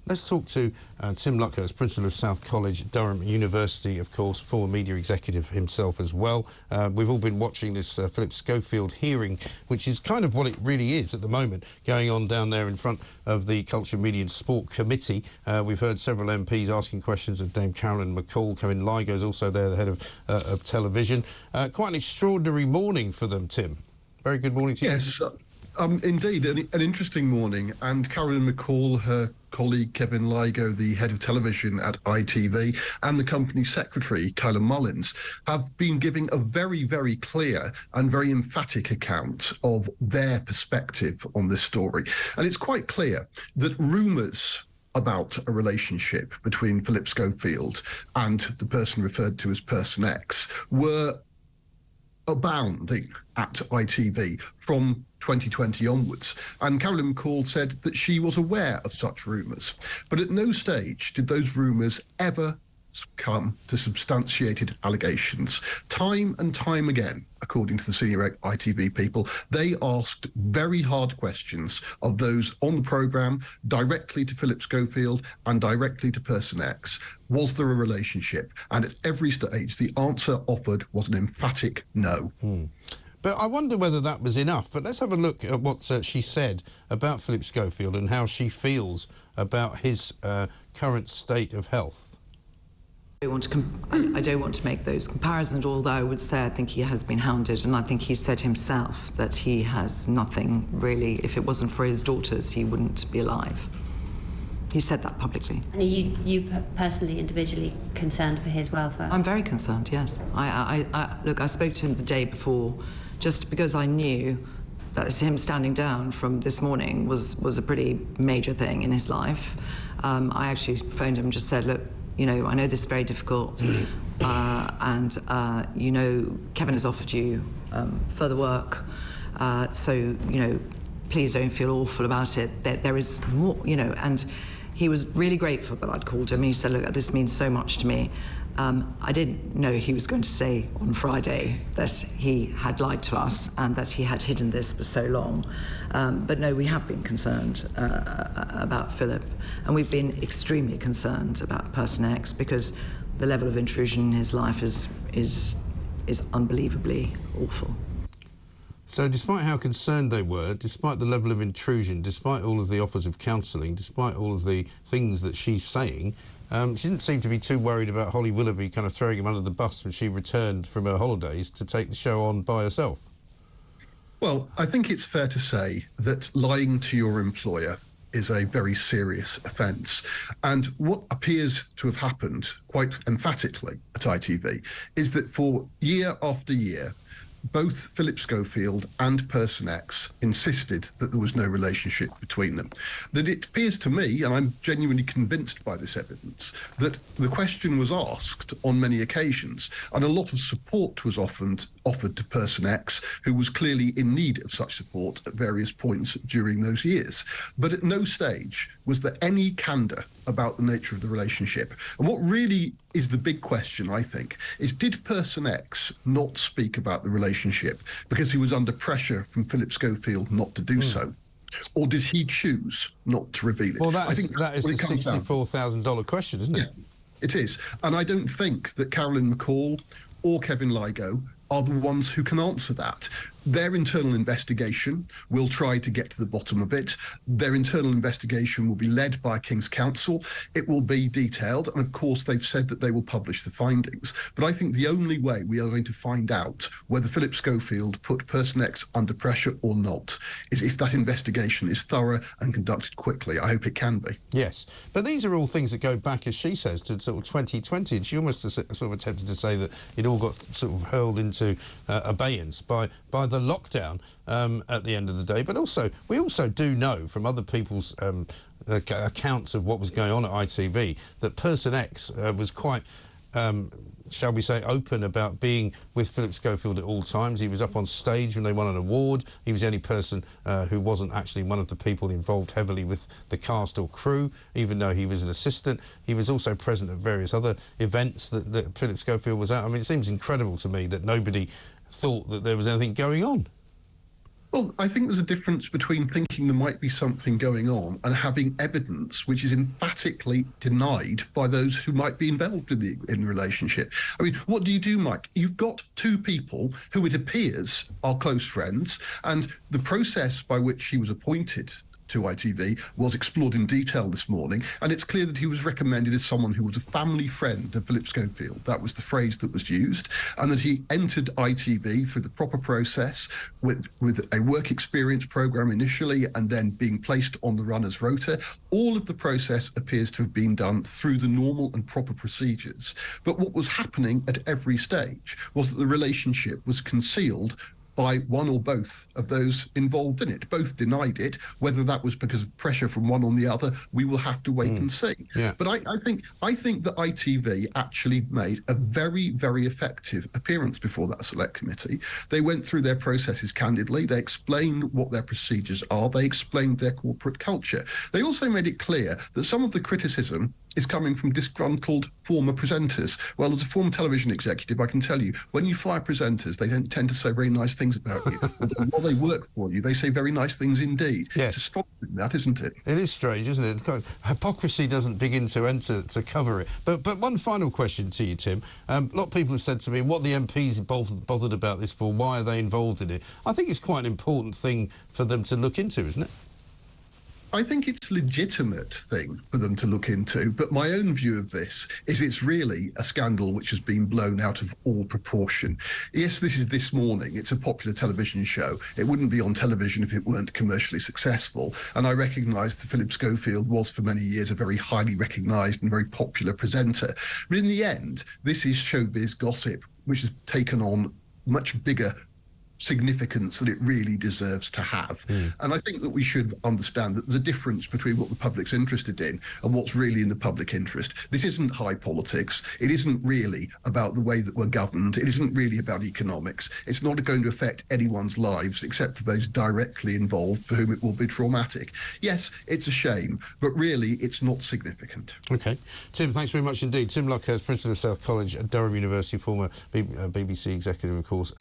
Let's talk to Tim Luckhurst, Principal of South College, Durham University, of course, former media executive himself as well. We've all been watching this Phillip Schofield hearing, which is kind of what it really is at the moment, going on down there in front of the Culture, Media and Sport Committee. We've heard several MPs asking questions of Dame Carolyn McCall. Kevin Lygo is also there, the head of television. Quite an extraordinary morning for them, Tim. Very good morning to you. Yes, indeed, an interesting morning. And Carolyn McCall, her colleague Kevin Lygo, the head of television at ITV, and the company secretary, Kyla Mullins, have been giving a very, very clear and very emphatic account of their perspective on this story. And it's quite clear that rumours about a relationship between Phillip Schofield and the person referred to as Person X were abounding at ITV from 2020 onwards. And Carolyn McCall said that she was aware of such rumours. But at no stage did those rumours ever come to substantiated allegations. Time and time again, according to the senior ITV people, they asked very hard questions of those on the programme, directly to Phillip Schofield and directly to Person X. Was there a relationship? And at every stage, the answer offered was an emphatic no. But I wonder whether that was enough. But let's have a look at what she said about Phillip Schofield and how she feels about his current state of health. I don't want to make those comparisons, although I would say I think he has been hounded, and I think he said himself that he has nothing really. If it wasn't for his daughters, he wouldn't be alive. He said that publicly. And are you personally, individually concerned for his welfare? I'm very concerned, yes. Look, I spoke to him the day before, just because I knew that him standing down from this morning was a pretty major thing in his life. I actually phoned him and just said, look, you know, I know this is very difficult, and, you know, Kevin has offered you further work, so, you know, please don't feel awful about it. There is more, you know, and he was really grateful that I'd called him. He said, look, this means so much to me. I didn't know he was going to say on Friday that he had lied to us and that he had hidden this for so long. But no, we have been concerned about Phillip, and we've been extremely concerned about Person X because the level of intrusion in his life is unbelievably awful. So despite how concerned they were, despite the level of intrusion, despite all of the offers of counselling, despite all of the things that she's saying, she didn't seem to be too worried about Holly Willoughby kind of throwing him under the bus when she returned from her holidays to take the show on by herself. Well, I think it's fair to say that lying to your employer is a very serious offence. And what appears to have happened quite emphatically at ITV is that for year after year, both Phillip Schofield and Person X insisted that there was no relationship between them. That it appears to me, and I'm genuinely convinced by this evidence, that the question was asked on many occasions, and a lot of support was offered to Person X, who was clearly in need of such support at various points during those years. But at no stage was there any candour about the nature of the relationship. And what really is the big question, I think, is did Person X not speak about the relationship because he was under pressure from Phillip Schofield not to do so? Or did he choose not to reveal it? Well, that is the $64,000 question, isn't it? Yeah, it is. And I don't think that Carolyn McCall or Kevin Lygo are the ones who can answer that. Their internal investigation will try to get to the bottom of it. Their internal investigation will be led by King's Counsel. It will be detailed, and of course they've said that they will publish the findings. But I think the only way we are going to find out whether Phillip Schofield put Person X under pressure or not is if that investigation is thorough and conducted quickly. I hope it can be. Yes, but these are all things that go back, as she says, to sort of 2020, and she almost sort of attempted to say that it all got sort of hurled into abeyance by the lockdown at the end of the day. But also, we also do know from other people's accounts of what was going on at ITV that Person X was quite, shall we say, open about being with Phillip Schofield at all times. He was up on stage when they won an award. He was the only person who wasn't actually one of the people involved heavily with the cast or crew, even though he was an assistant. He was also present at various other events that Phillip Schofield was at. I mean, it seems incredible to me that nobody thought that there was anything going on. Well, I think there's a difference between thinking there might be something going on and having evidence which is emphatically denied by those who might be involved in the relationship. I mean, what do you do, Mike? You've got two people who it appears are close friends, and the process by which he was appointed to ITV was explored in detail this morning, and it's clear that he was recommended as someone who was a family friend of Phillip Schofield. That was the phrase that was used, and that he entered ITV through the proper process with a work experience programme initially and then being placed on the runner's rota. All of the process appears to have been done through the normal and proper procedures. But what was happening at every stage was that the relationship was concealed by one or both of those involved in it. Both denied it. Whether that was because of pressure from one or the other, we will have to wait and see. Yeah. But I think that ITV actually made a very, very effective appearance before that select committee. They went through their processes candidly. They explained what their procedures are. They explained their corporate culture. They also made it clear that some of the criticism is coming from disgruntled former presenters. Well, as a former television executive, I can tell you, when you fire presenters, they don't tend to say very nice things about you. While they work for you, they say very nice things indeed. Yes. It's a strong thing, that, isn't it? It is strange, isn't it? Hypocrisy doesn't begin to enter to cover it. But one final question to you, Tim. A lot of people have said to me, what the MPs bothered about this for? Why are they involved in it? I think it's quite an important thing for them to look into, isn't it? I think it's a legitimate thing for them to look into, but my own view of this is it's really a scandal which has been blown out of all proportion. Yes, this is This Morning. It's a popular television show. It wouldn't be on television if it weren't commercially successful. And I recognise that Phillip Schofield was for many years a very highly recognised and very popular presenter. But in the end, this is showbiz gossip, which has taken on much bigger significance that it really deserves to have. And I think that we should understand that there's a difference between what the public's interested in and what's really in the public interest. This isn't high politics. It isn't really about the way that we're governed. It isn't really about economics. It's not going to affect anyone's lives except for those directly involved for whom it will be traumatic. Yes, it's a shame, but really it's not significant. OK. Tim, thanks very much indeed. Tim Luckhurst, Principal of South College at Durham University, former BBC executive, of course.